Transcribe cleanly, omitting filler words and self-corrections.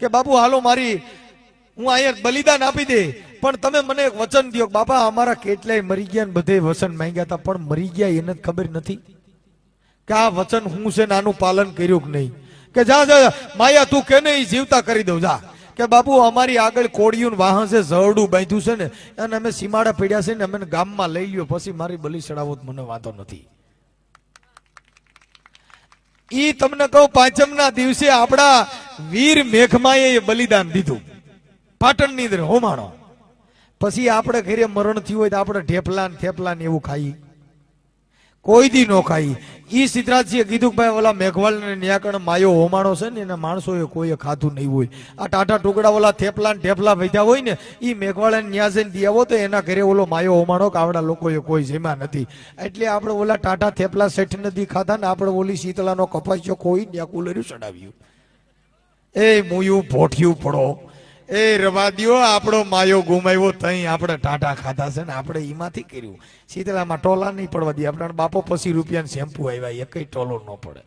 કે બાપુ હાલો મારી હું અહીંયા બલિદાન આપી દે, પણ તમે મને એક વચન દો. બાપા અમારા કેટલાય મરી ગયા ને બધે વચન માંગ્યા હતા, પણ મરી ગયા એને જ ખબર નથી કે આ વચન હું છે ને આનું પાલન કર્યું કે નહીં. કે જા જા માયા તું કે નહીં જીવતા કરી દઉં જા. કે બાપુ અમારી આગળ કોળિયું વાહન છે, ઝરડું બાંધ્યું છે ને, અને અમે સીમાડા પડ્યા છે ને, અમે ગામમાં લઈ લ્યો, પછી મારી બલી ચડાવો મને વાંધો નથી. ઈ તમને કહું, પાંચમના દિવસે આપણા વીર મેઘમાએ બલિદાન દીધું પાટણની અંદર હોમાણો. પછી આપણે ઘરે મરણ થયું હોય તો આપણે ઢેપલા ને થેપલા ને એવું ખાઈ, કોઈ દી નો ખાઈ. ઈ સિદ્ધરાજજીએ કીધું કે ભાઈ ઓલા મેઘવાળ ને ન્યાકણ માયો હોમાણો છે ને એના માણસોએ કોઈએ ખાધું નહીં હોય. આ ટાટા ટુકડા ઓલા થેપલા ને ઢેપલા વધ્યા હોય ને ઈ મેઘવાળ ન્યા જઈને દિયાવો તો એના ઘરે ઓલો માયો હોમાણો કે આવડા લોકોએ કોઈ જેમાં નથી. એટલે આપણે ઓલા ટાટા થેપલા શેઠ નથી ખાધા ને આપણે ઓલી શીતળાનો કપાસ્યો કોઈ ત્યાં કુલર્યું ચડાવ્યું. એ મુયું ભોઠિયું પડો, એ રવા દ્યો, આપણો માયો ગુમાવ્યો તઈ આપણે ટાટા ખાધા છે ને આપણે એમાંથી કર્યું. શીતળામાં ટોલા નહીં પડવા દે. આપણા બાપો પછી રૂપિયાનું શેમ્પુ આવ્યા, એ કઈ ટોલો ન પડે.